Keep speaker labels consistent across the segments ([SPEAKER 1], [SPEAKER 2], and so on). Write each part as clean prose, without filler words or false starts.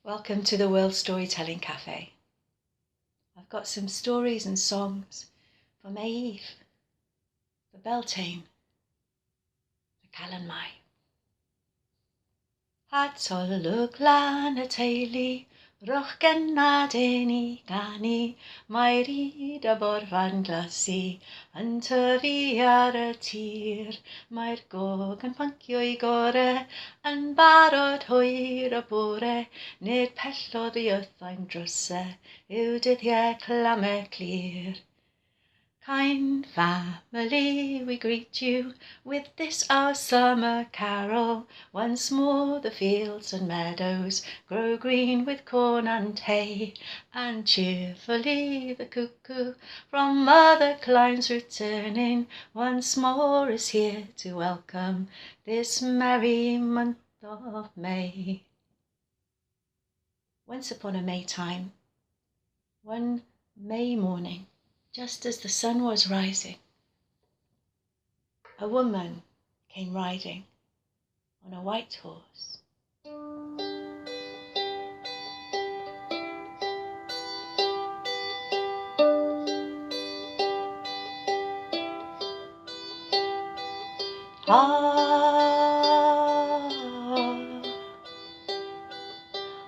[SPEAKER 1] Welcome to the World Storytelling Cafe. I've got some stories and songs for Maeve, for Beltane, for Callan Mai. Hatolwg lan y teulu, roch gynadyn I ganu, mae ryd a borfan glasu, yn tyfu ar y tir. Mae'r gog yn pyncio I gore, yn barod hwyr y bore, nid pellodd I ythain drysau, yw dyddiau clamau clir. Kind family, we greet you with this our summer carol. Once more the fields and meadows grow green with corn and hay, and cheerfully the cuckoo from other climes returning once more is here to welcome this merry month of May. Once upon a Maytime, one May morning, just as the sun was rising, a woman came riding on a white horse. Ah,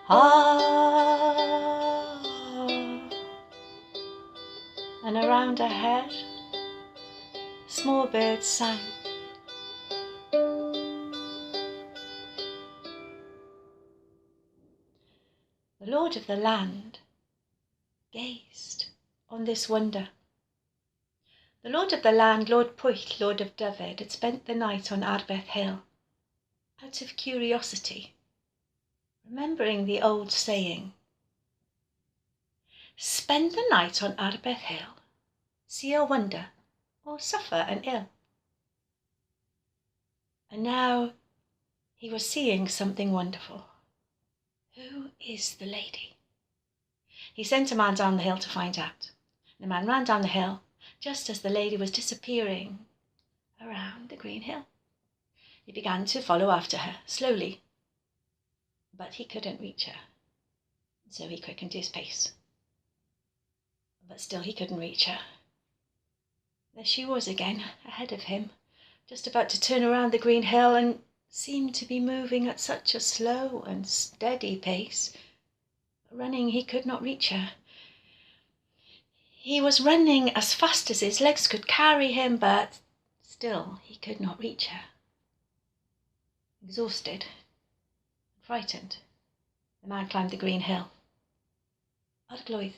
[SPEAKER 1] ah, and around her head, small birds sang. The Lord of the land gazed on this wonder. The Lord of the land, Lord Pwyll, Lord of Dyfed, had spent the night on Arbeth Hill, out of curiosity, remembering the old saying, spend the night on Arbeth Hill, see a wonder, or suffer an ill. And now he was seeing something wonderful. Who is the lady? He sent a man down the hill to find out. The man ran down the hill just as the lady was disappearing around the green hill. He began to follow after her, slowly, but he couldn't reach her, so he quickened his pace. But still he couldn't reach her. There she was again, ahead of him, just about to turn around the green hill, and seemed to be moving at such a slow and steady pace. Running, he could not reach her. He was running as fast as his legs could carry him, but still he could not reach her. Exhausted, frightened, the man climbed the green hill. Arglwydd,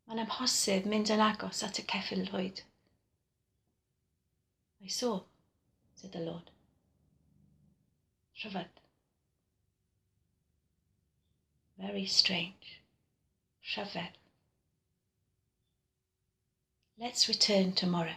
[SPEAKER 1] mae'n amhosib mynd yn agos at y ceffyl llwyd. I saw, said the Lord. Rhyfedd. Very strange. Rhyfedd. Let's return tomorrow.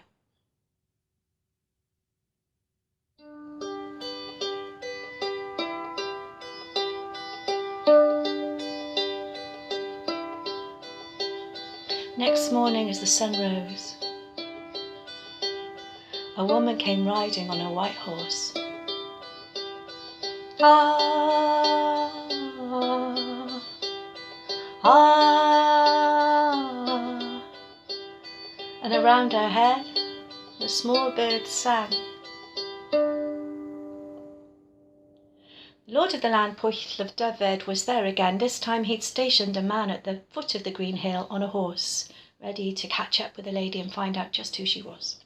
[SPEAKER 1] Next morning, as the sun rose, a woman came riding on a white horse. Ah, ah, and around her head, the small birds sang. The Lord of the land, Pwyll of Dyfed, was there again. This time he'd stationed a man at the foot of the green hill on a horse, ready to catch up with the lady and find out just who she was.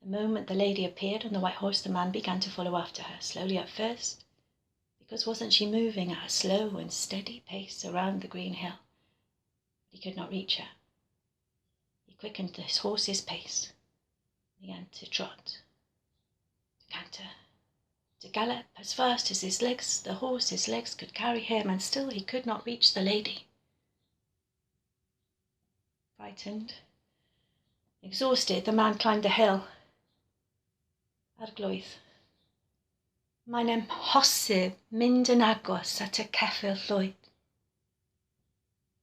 [SPEAKER 1] The moment the lady appeared on the white horse, the man began to follow after her, slowly at first, because wasn't she moving at a slow and steady pace around the green hill? But he could not reach her. He quickened his horse's pace, began to trot, to canter, to gallop as fast as the horse's legs could carry him, and still he could not reach the lady. Frightened, exhausted, the man climbed the hill. Arglwydd, mae'n amhosib mynd yn agos at y ceffyl llwyd.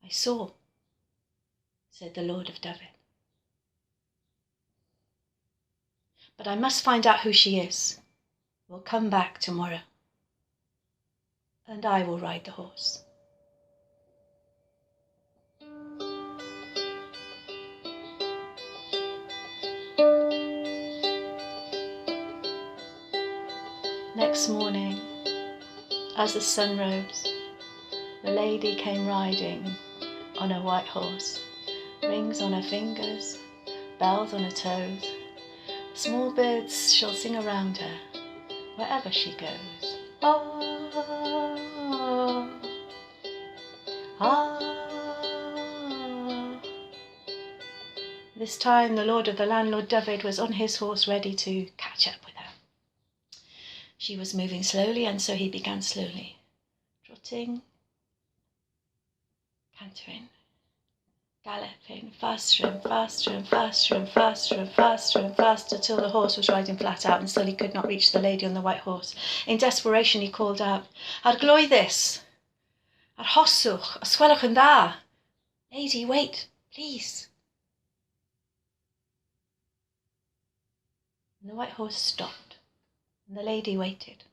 [SPEAKER 1] I saw, said the Lord of Dyfed. But I must find out who she is. We'll come back tomorrow. and I will ride the horse." Next morning, as the sun rose, the lady came riding on a white horse, rings on her fingers, bells on her toes. Small birds shall sing around her wherever she goes. Oh, ah. This time the lord of the land, Lord Dyfed, was on his horse ready to catch up with her. She was moving slowly, and so he began slowly, trotting, cantering, galloping, faster and faster and faster and faster and faster and faster, till the horse was riding flat out and still he could not reach the lady on the white horse. In desperation he called out, "Ar gloeddus, ar hosswch, ysgwelwch yn dda. Lady, wait, please." And the white horse stopped, and the lady waited.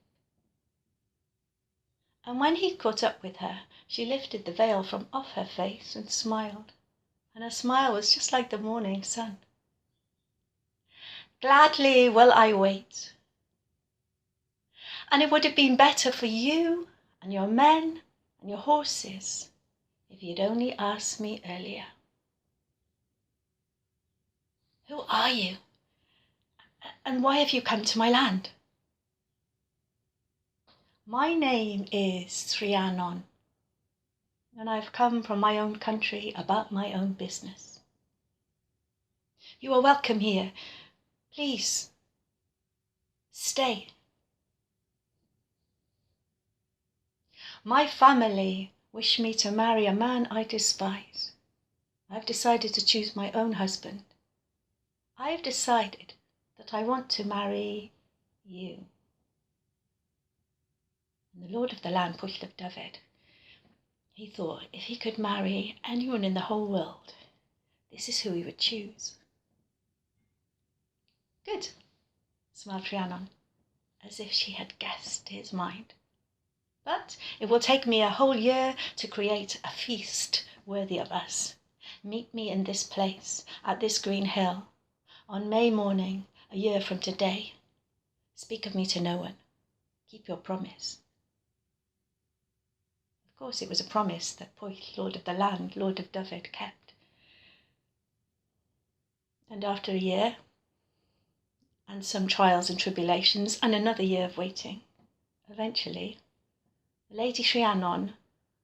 [SPEAKER 1] And when he caught up with her, she lifted the veil from off her face and smiled. And her smile was just like the morning sun. "Gladly will I wait. And it would have been better for you and your men and your horses if you'd only asked me earlier." "Who are you? And why have you come to my land?" "My name is Rhiannon, and I've come from my own country about my own business." "You are welcome here. Please, stay." "My family wish me to marry a man I despise. I've decided to choose my own husband. I've decided that I want to marry you." And the lord of the land, Pwyll of Dyfed, he thought if he could marry anyone in the whole world, this is who he would choose. "Good," smiled Rhiannon, as if she had guessed his mind. "But it will take me a whole year to create a feast worthy of us. Meet me in this place, at this green hill, on May morning, a year from today. Speak of me to no one. Keep your promise." Of course, it was a promise that Pwyll, lord of the land, lord of Dyfed, kept. And after a year, and some trials and tribulations, and another year of waiting, eventually, Lady Rhiannon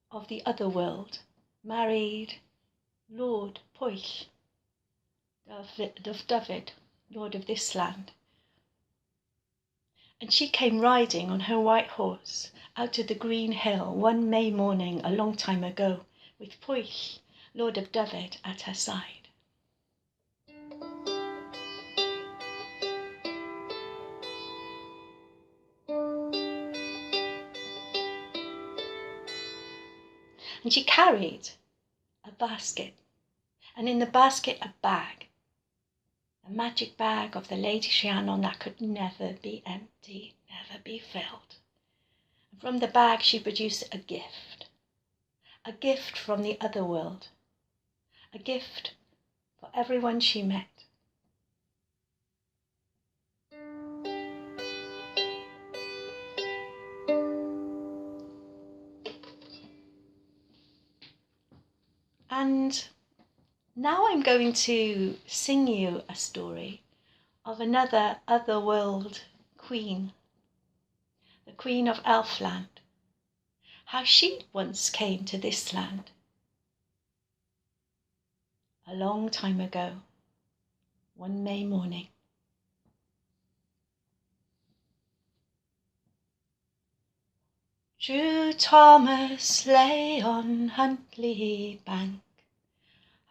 [SPEAKER 1] of the other world married Lord Pwyll of Dyfed, lord of this land. And she came riding on her white horse out of the green hill one May morning a long time ago, with Pwyll, lord of Dyfed, at her side. And she carried a basket, and in the basket a bag, a magic bag of the Lady Rhiannon that could never be empty, never be filled. And from the bag she produced a gift from the other world, a gift for everyone she met. And now I'm going to sing you a story of another otherworld queen, the Queen of Elfland, how she once came to this land a long time ago, one May morning. True Thomas lay on Huntly bank,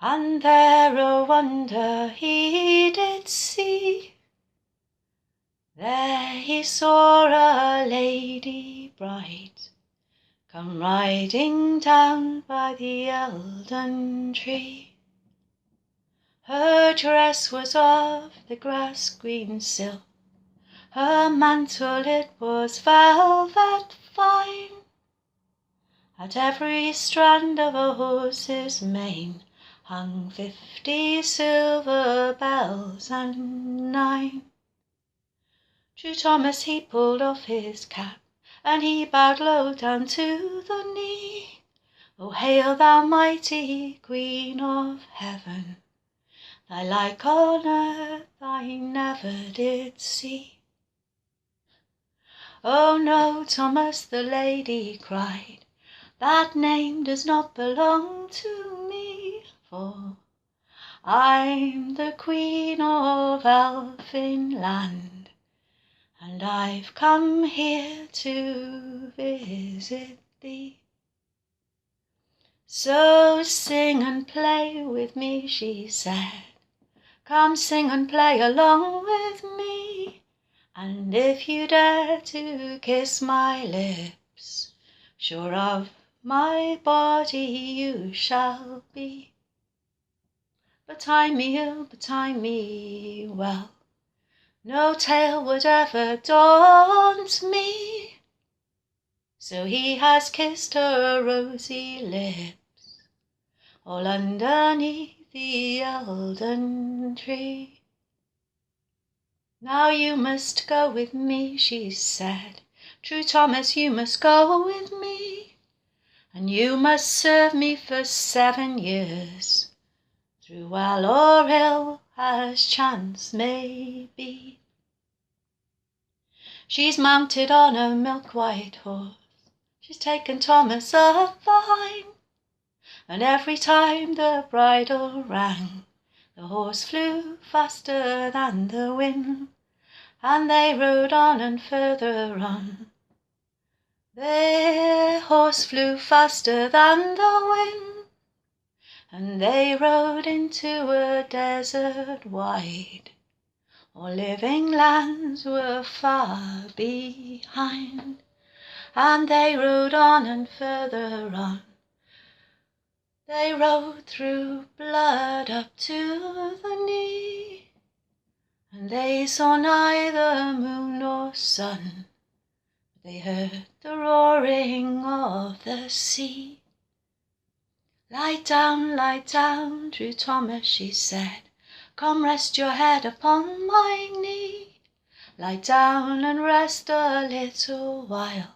[SPEAKER 1] and there a wonder he did see. There he saw a lady bright come riding down by the Eildon tree. Her dress was of the grass green silk, her mantle it was velvet fine, At every strand of a horse's mane hung 50 silver bells and 9. True Thomas he pulled off his cap, and he bowed low down to the knee. O hail thou mighty Queen of Heaven, thy like on earth I never did see. Oh no, Thomas, the lady cried, that name does not belong to me, for I'm the Queen of Elfinland, and I've come here to visit thee. So sing and play with me, she said, come sing and play along with me, and if you dare to kiss my lips, sure of my body you shall be. But I me ill, but I me well, no tale would ever daunt me. So he has kissed her rosy lips, all underneath the elden tree. Now you must go with me, she said, True Thomas, you must go with me, and you must serve me for 7 years, through well or ill as chance may be. She's mounted on a milk-white horse, she's taken Thomas up behind, and every time the bridle rang, the horse flew faster than the wind, and they rode on and further on. Their horse flew faster than the wind, and they rode into a desert wide. All living lands were far behind, and they rode on and further on. They rode through blood up to the knee, and they saw neither moon nor sun, but they heard the roaring of the sea. Lie down, True Thomas, she said, come rest your head upon my knee. Lie down and rest a little while,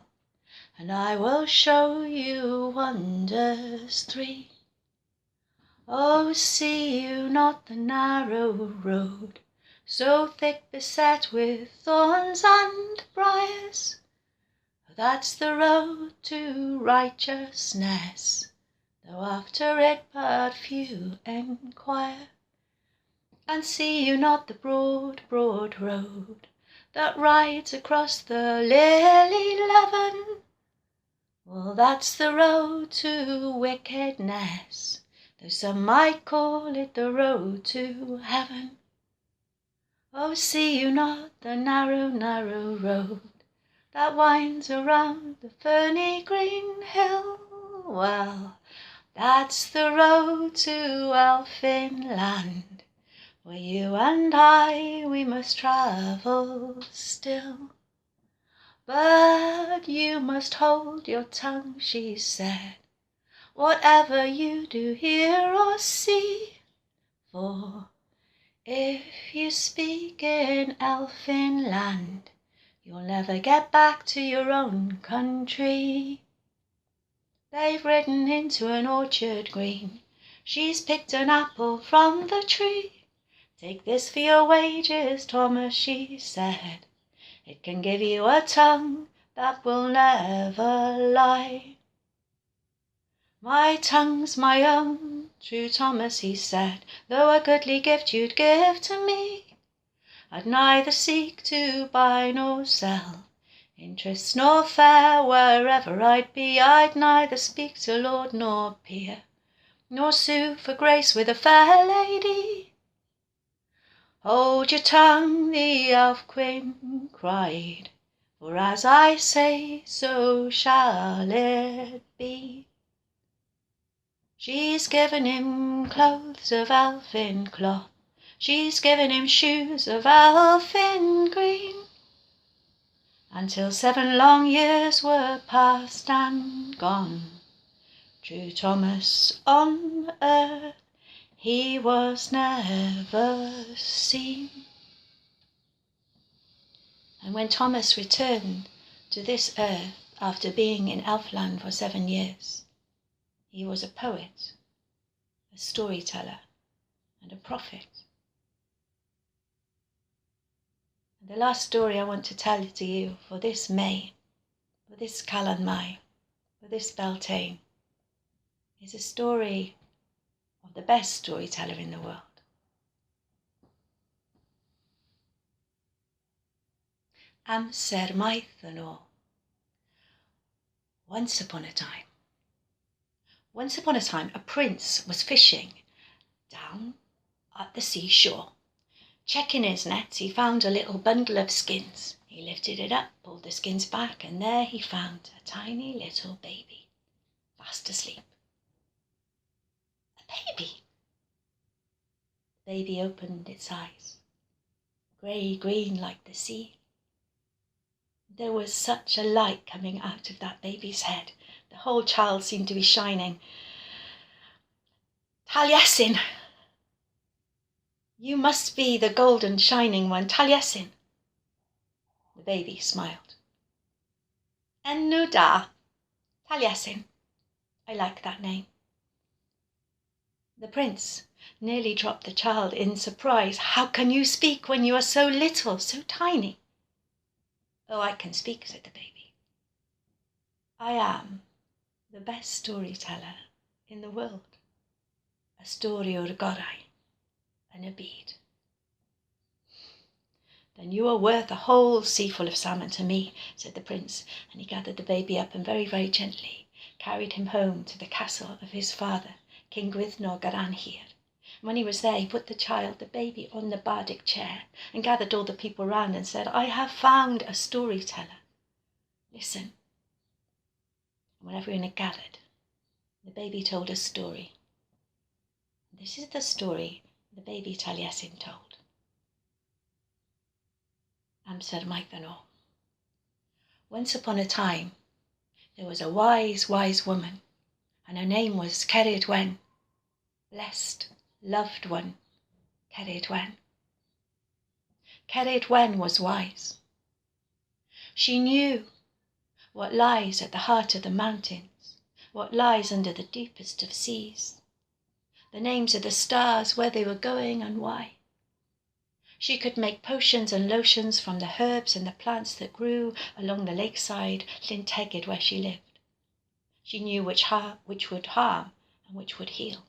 [SPEAKER 1] and I will show you wonders 3. Oh, see you not the narrow road, so thick beset with thorns and briars? That's the road to righteousness, though after it but few enquire. And see you not the broad road that rides across the lily leven? Well, that's the road to wickedness, though some might call it the road to heaven. Oh, see you not the narrow road that winds around the ferny green hill? Well, that's the road to Elfinland, where you and I, we must travel still. But you must hold your tongue, she said, whatever you do hear or see, for if you speak in Elfinland, you'll never get back to your own country. They've ridden into an orchard green, she's picked an apple from the tree. Take this for your wages, Thomas, she said, it can give you a tongue that will never lie. My tongue's my own, True Thomas, he said, though a goodly gift you'd give to me, I'd neither seek to buy nor sell, interest nor fair, wherever I'd be. I'd neither speak to lord nor peer, nor sue for grace with a fair lady. Hold your tongue, the elf queen cried, for as I say, so shall it be. She's given him clothes of elfin cloth, she's given him shoes of elfin green, until 7 long years were past and gone, True Thomas on earth, he was never seen. And when Thomas returned to this earth after being in Elfland for 7 years, he was a poet, a storyteller, and a prophet. And the last story I want to tell to you for this May, for this Calan Mai, for this Beltane, is a story of the best storyteller in the world. Amser maith yn ôl. Once upon a time, a prince was fishing down at the seashore. Checking his nets, he found a little bundle of skins. He lifted it up, pulled the skins back, and there he found a tiny little baby, fast asleep. A baby! The baby opened its eyes, grey-green like the sea. There was such a light coming out of that baby's head. The whole child seemed to be shining. Taliesin! You must be the golden shining one, Taliesin. The baby smiled. Enw da, Taliesin. I like that name. The prince nearly dropped the child in surprise. How can you speak when you are so little, so tiny? Oh, I can speak, said the baby. I am the best storyteller in the world. A story o'r gorau and a bead. Then you are worth a whole sea full of salmon to me, said the prince, and he gathered the baby up and very, very gently carried him home to the castle of his father, King Gwyddno Garanhir. When he was there, he put the baby, on the bardic chair and gathered all the people round and said, I have found a storyteller. Listen. And when everyone had gathered, the baby told a story. This is the story the baby Taliesin told. Amser maith yn ôl. Once upon a time, there was a wise, wise woman, and her name was Cerid Wen. Blessed, loved one, Cerid Wen. Cerid Wen was wise. She knew what lies at the heart of the mountains, what lies under the deepest of seas, the names of the stars, where they were going and why. She could make potions and lotions from the herbs and the plants that grew along the lakeside, Llyn Tegid, where she lived. She knew which would harm and which would heal.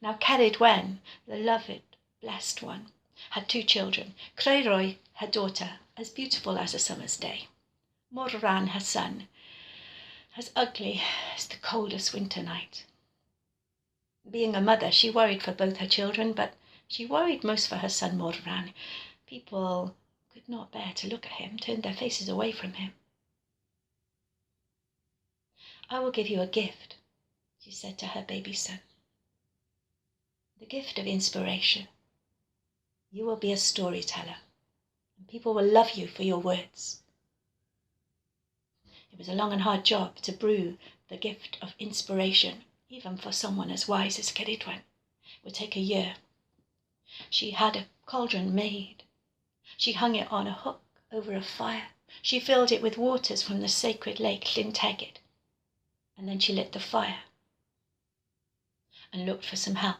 [SPEAKER 1] Now Cerid Wen, the loved, blessed one, had 2 children. Creuroy, her daughter, as beautiful as a summer's day. Morran, her son, as ugly as the coldest winter night. Being a mother, she worried for both her children, but she worried most for her son Morran. People could not bear to look at him, turned their faces away from him. I will give you a gift, she said to her baby son. The gift of inspiration. You will be a storyteller, and people will love you for your words. It was a long and hard job to brew the gift of inspiration, even for someone as wise as Cerid Wen. It would take a year. She had a cauldron made. She hung it on a hook over a fire. She filled it with waters from the sacred lake Llyn Tegid. And then she lit the fire and looked for some help.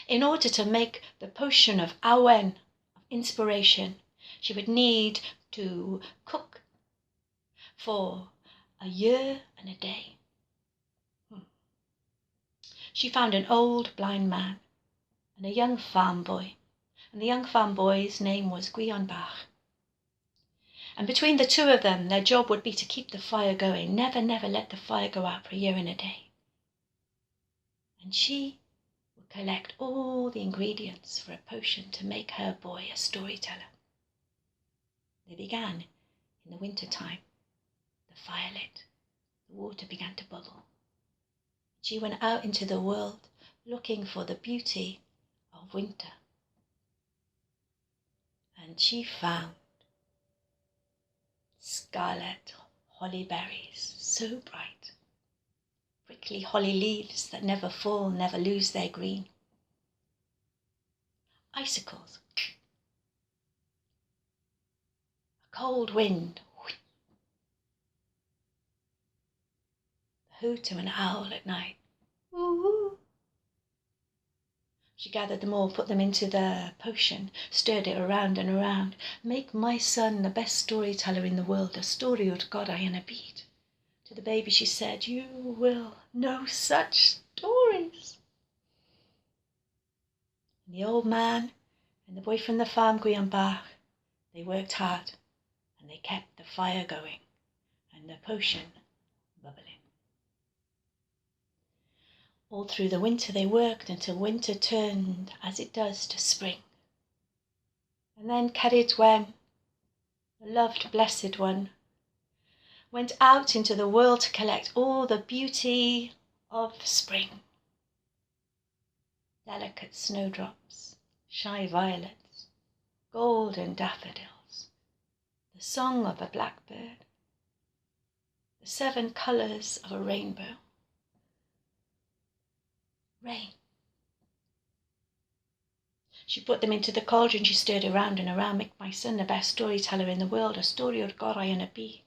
[SPEAKER 1] In order to make the potion of awen, of inspiration, she would need to cook for a year and a day. She found an old blind man and a young farm boy, and the young farm boy's name was Gwionbach. And between the 2 of them, their job would be to keep the fire going, never, never let the fire go out for a year and a day. And she would collect all the ingredients for a potion to make her boy a storyteller. They began in the winter time. The fire lit, the water began to bubble. She went out into the world looking for the beauty of winter. And she found scarlet holly berries, so bright. prickly holly leaves that never fall, never lose their green. Icicles, a cold wind, the hoot of an owl at night. Woo-hoo. She gathered them all, put them into the potion, stirred it around and around. Make my son the best storyteller in the world, a story out God I in a beat. To the baby she said, you will know such stories. And the old man and the boy from the farm, Guiambach, they worked hard and they kept the fire going and the potion bubbling. All through the winter they worked until winter turned, as it does, to spring. And then Caridwen, the loved blessed one, went out into the world to collect all the beauty of spring. Delicate snowdrops, shy violets, golden daffodils, the song of a blackbird, the 7 colours of a rainbow. Rain. She put them into the cauldron, she stirred around and around. Make my son the best storyteller in the world, a story of God I in a bead.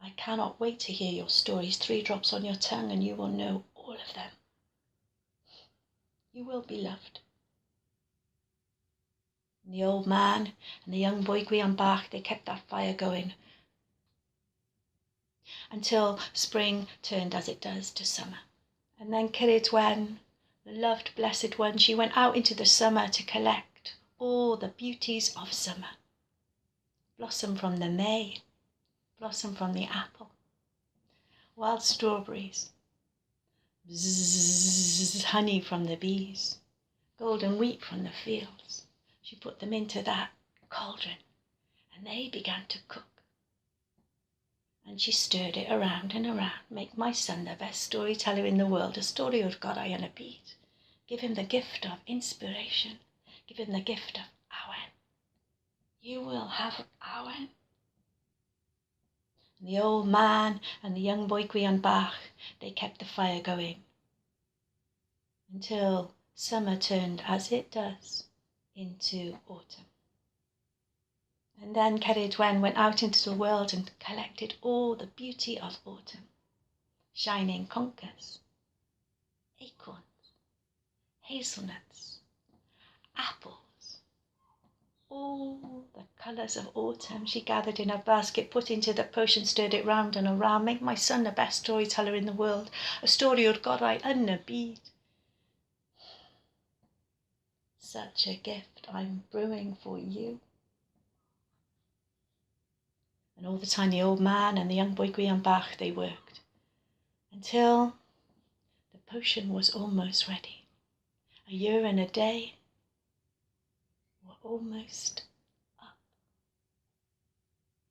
[SPEAKER 1] I cannot wait to hear your stories, 3 drops on your tongue and you will know all of them. You will be loved. And the old man and the young boy Guiambach, they kept that fire going until spring turned, as it does, to summer. And then Caridwen, the loved blessed one, she went out into the summer to collect all the beauties of summer. Blossom from the May, blossom from the apple, wild strawberries, bzzz, honey from the bees, golden wheat from the fields. She put them into that cauldron and they began to cook. And she stirred it around and around. Make my son the best storyteller in the world, a story of God I in a beat. Give him the gift of inspiration. Give him the gift of Awen. You will have Awen. And the old man and the young boy Guiambach, they kept the fire going until summer turned, as it does, into autumn. And then Caridwen went out into the world and collected all the beauty of autumn. Shining conkers, acorns, hazelnuts, apples, all the colours of autumn she gathered in a basket, put into the potion, stirred it round and around. Make my son the best storyteller in the world, a story of God I unna beat. Such a gift I'm brewing for you. And all the time the old man and the young boy Guiambach, they worked until the potion was almost ready. A year and a day were almost up.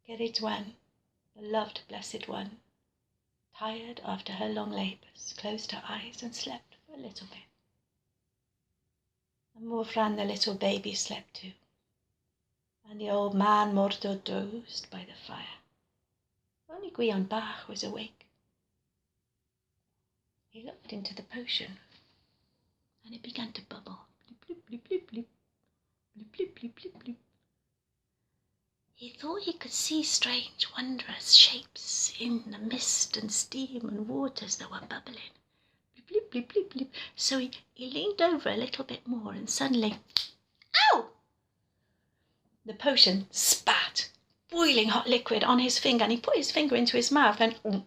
[SPEAKER 1] Caridwen, the loved blessed one, tired after her long labours, closed her eyes and slept for a little bit. And Morfran, the little baby, slept too. And the old man Mordor dozed by the fire. Only Guiambach was awake. He looked into the potion, and it began to bubble. Blip, blip, blip, blip, blip, blip, blip, blip, blip. He thought he could see strange, wondrous shapes in the mist and steam and waters that were bubbling. Blip, blip, blip, blip, blip. So he leaned over a little bit more, and suddenly, ow! The potion spat boiling hot liquid on his finger, and he put his finger into his mouth and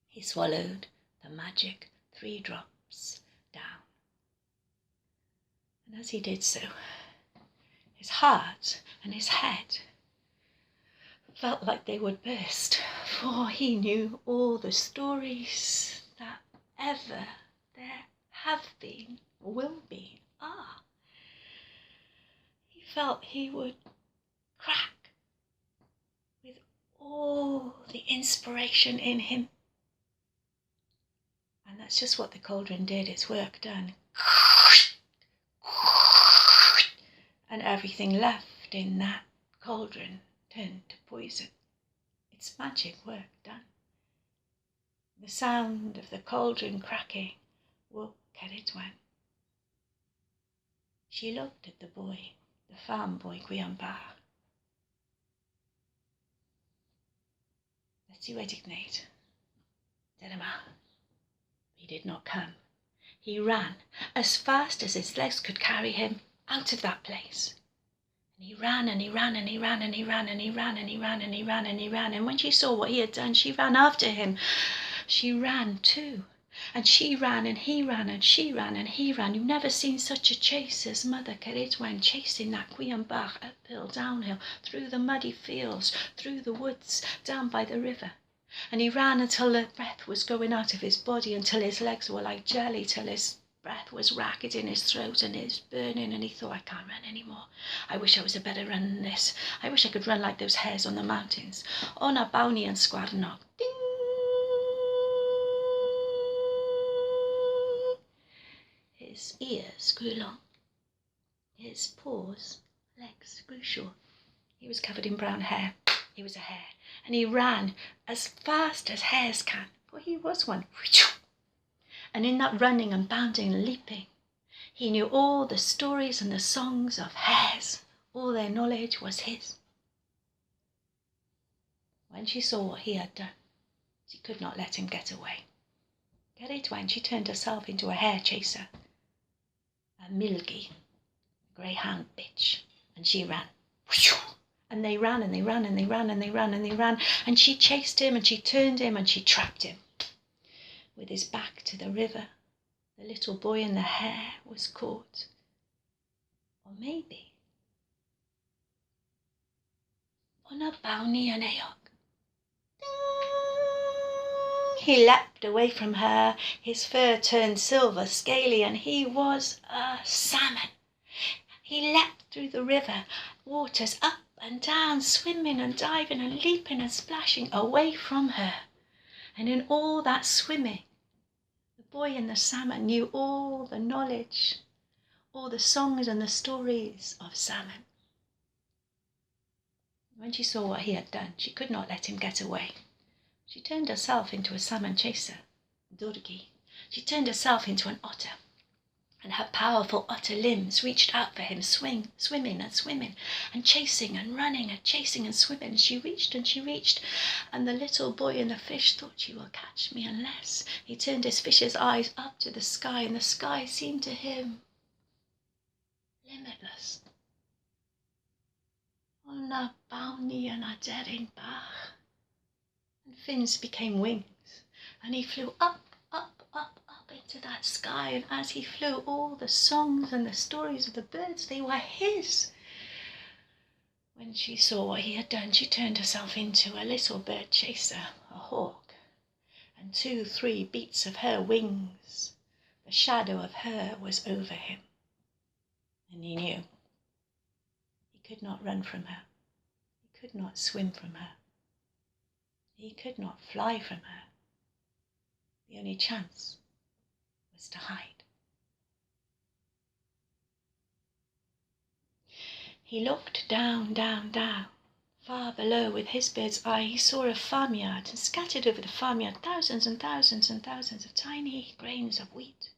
[SPEAKER 1] he swallowed the magic 3 drops down. And as he did so, his heart and his head felt like they would burst, for he knew all the stories that ever there have been or will be are. He felt he would crack with all the inspiration in him. And that's just what the cauldron did, its work done. And everything left in that cauldron turned to poison. its magic work done. The sound of the cauldron cracking woke Caridwen. She looked at the boy, the farm boy Gwiambach. Let's see where Dignate. Derema. He did not come. He ran as fast as his legs could carry him out of that place. And he ran and he ran and he ran and he ran and he ran and he ran and he ran and he ran. And when she saw what he had done, she ran after him. She ran too. And she ran and he ran and she ran and he ran. You've never seen such a chase as Mother Caridwen chasing that Gwiambach uphill, downhill, through the muddy fields, through the woods, down by the river. And he ran until the breath was going out of his body, until his legs were like jelly, till his breath was ragged in his throat and it was burning, and he thought, I can't run anymore. I wish I was a better runner than this. I wish I could run like those hares on the mountains. Ona Bowney and Squadnog. Ding! His ears grew long. His paws, legs grew short. He was covered in brown hair. He was a hare. And he ran as fast as hares can, for he was one. And in that running and bounding and leaping, he knew all the stories and the songs of hares. All their knowledge was his. When she saw what he had done, she could not let him get away. Caridwen, she turned herself into a hare chaser, a milgi, a greyhound bitch, and she ran. And they ran and they ran and they ran and they ran and they ran, and she chased him and she turned him and she trapped him. With his back to the river, the little boy in the hare was caught. Or maybe on a Bowney and Eog. He leapt away from her, his fur turned silver, scaly, and he was a salmon. He leapt through the river, waters up and down, swimming and diving and leaping and splashing away from her. And in all that swimming, the boy and the salmon knew all the knowledge, all the songs and the stories of salmon. When she saw what he had done, she could not let him get away. She turned herself into a salmon chaser, Durgi. She turned herself into an otter, and her powerful otter limbs reached out for him, swimming and swimming, and chasing and running and chasing and swimming. She reached, and the little boy in the fish thought, she will catch me unless. He turned his fish's eyes up to the sky, and the sky seemed to him limitless. Ona Bowney and a Derin Bach. And fins became wings, and he flew up into that sky, and as he flew, all the songs and the stories of the birds, they were his. When she saw what he had done, she turned herself into a little bird chaser, a hawk, and 2-3 beats of her wings, the shadow of her was over him, and he knew he could not run from her, he could not swim from her, he could not fly from her. The only chance was to hide. He looked down, far below. With his bird's eye, he saw a farmyard, and scattered over the farmyard thousands and thousands and thousands of tiny grains of wheat.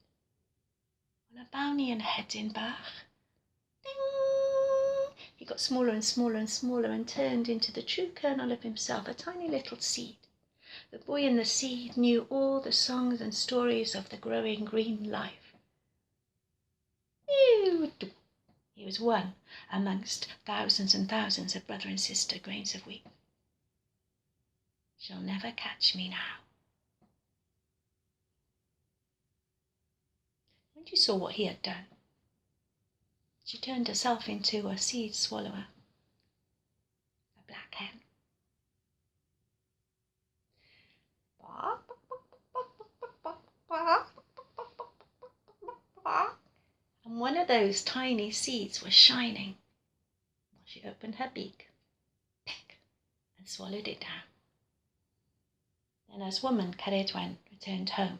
[SPEAKER 1] On a Bowney and Hedinbach, ding! He got smaller and smaller and smaller, and turned into the true kernel of himself, a tiny little seed. The boy in the seed knew all the songs and stories of the growing green life. He was one amongst thousands and thousands of brother and sister grains of wheat. She'll never catch me now. When she saw what he had done, she turned herself into a seed swallower, a black hen. And one of those tiny seeds was shining. She opened her beak, peck, and swallowed it down. Then as woman Caridwen returned home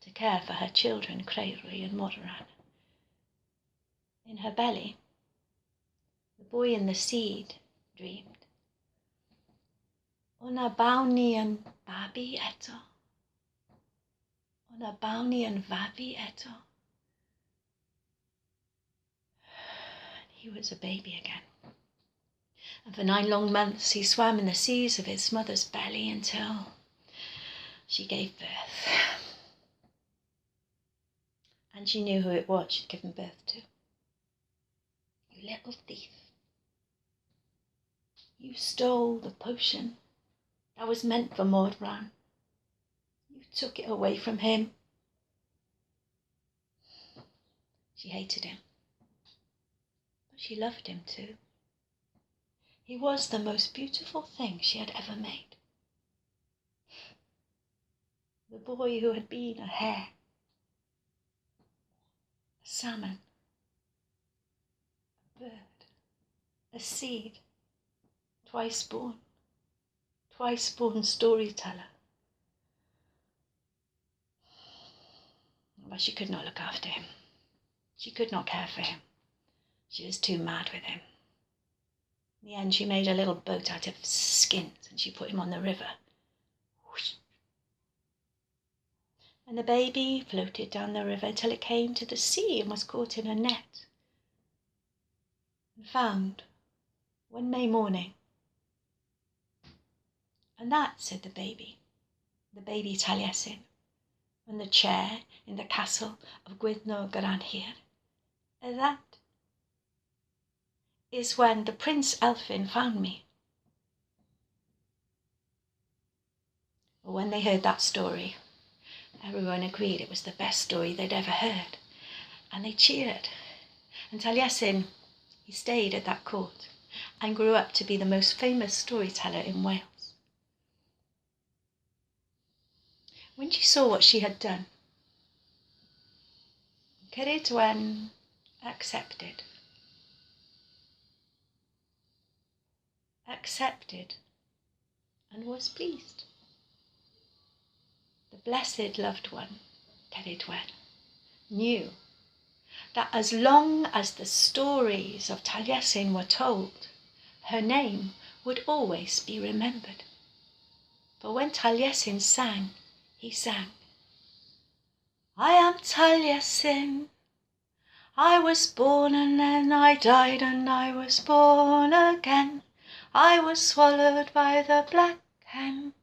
[SPEAKER 1] to care for her children, Creiri and Modoran. In her belly, the boy in the seed dreamed. O'na bawn ni yn babi eto. O'na bawn ni yn fabi eto. He was a baby again. And for 9 long months he swam in the seas of his mother's belly until she gave birth. And she knew who it was she'd given birth to. You little thief. You stole the potion that was meant for Mordran. You took it away from him. She hated him, but she loved him too. He was the most beautiful thing she had ever made. The boy who had been a hare, a salmon, a bird, a seed, twice born storyteller. But she could not look after him. She could not care for him. She was too mad with him. In the end, she made a little boat out of skins and she put him on the river. Whoosh. And the baby floated down the river till it came to the sea and was caught in a net. And found one May morning. And that, said the baby Taliesin, on the chair in the castle of Gwyddno Garanhir, that is when the Prince Elfin found me. Well, when they heard that story, everyone agreed it was the best story they'd ever heard, and they cheered. And Taliesin, he stayed at that court and grew up to be the most famous storyteller in Wales. When she saw what she had done, Ceridwen accepted and was pleased. The blessed loved one, Ceridwen, knew that as long as the stories of Taliesin were told, her name would always be remembered. For when Taliesin sang, he sang, I am Taliesin. I was born and then I died and I was born again. I was swallowed by the black hen.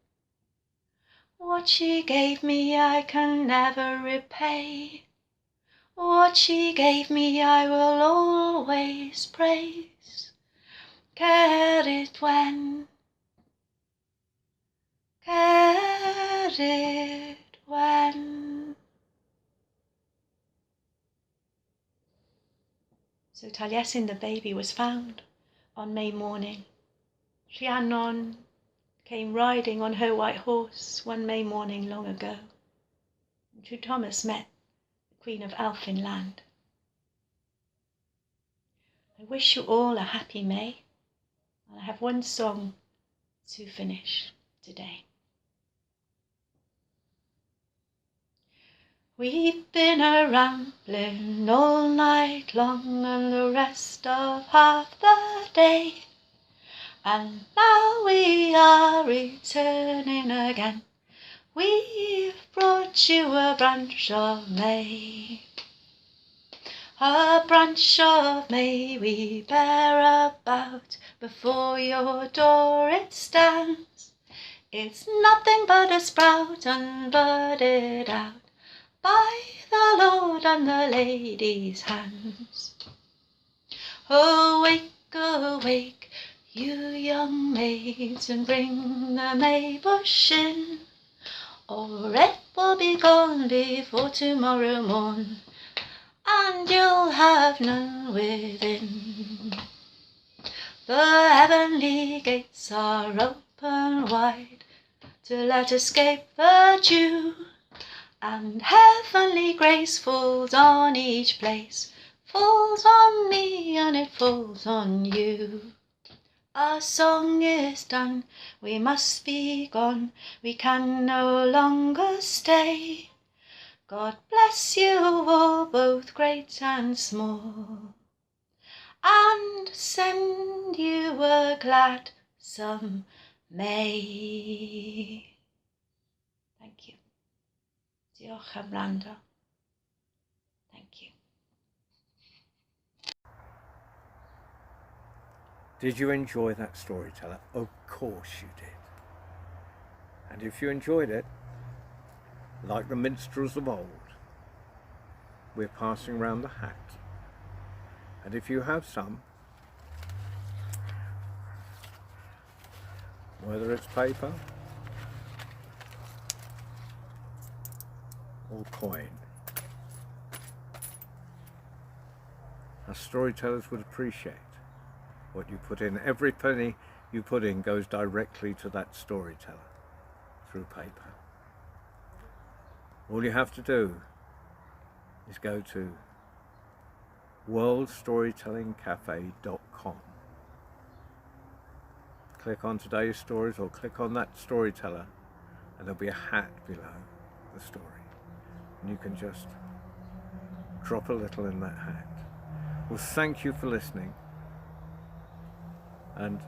[SPEAKER 1] What she gave me I can never repay. What she gave me I will always praise. Ceridwen, Ceridwen. So Taliesin the baby was found on May morning. Rhiannon came riding on her white horse one May morning long ago. And True Thomas met the Queen of Elfin land. I wish you all a happy May, and I have one song to finish today. We've been a-rambling all night long and the rest of half the day, and now we are returning again. We've brought you a branch of May. A branch of May we bear about, before your door it stands. It's nothing but a sprout unbudded out by the Lord and the lady's hands. Awake, awake, you young maids, and bring the May bush in, or it will be gone before tomorrow morn, and you'll have none within. The heavenly gates are open wide to let escape the dew, and heavenly grace falls on each place, falls on me and it falls on you. Our song is done, we must be gone, we can no longer stay. God bless you all, both great and small, and send you a gladsome May. Thank you. Diolch am wrando. Thank you.
[SPEAKER 2] Did you enjoy that Storyteller? Of course you did. And if you enjoyed it, like the minstrels of old, we're passing round the hat. And if you have some, whether it's paper or coin, our storytellers would appreciate what you put in. Every penny you put in goes directly to that storyteller through paper. All you have to do is go to worldstorytellingcafe.com. Click on today's stories or click on that storyteller and there'll be a hat below the story. And you can just drop a little in that hat. Well, thank you for listening. And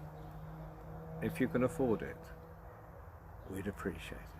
[SPEAKER 2] if you can afford it, we'd appreciate it.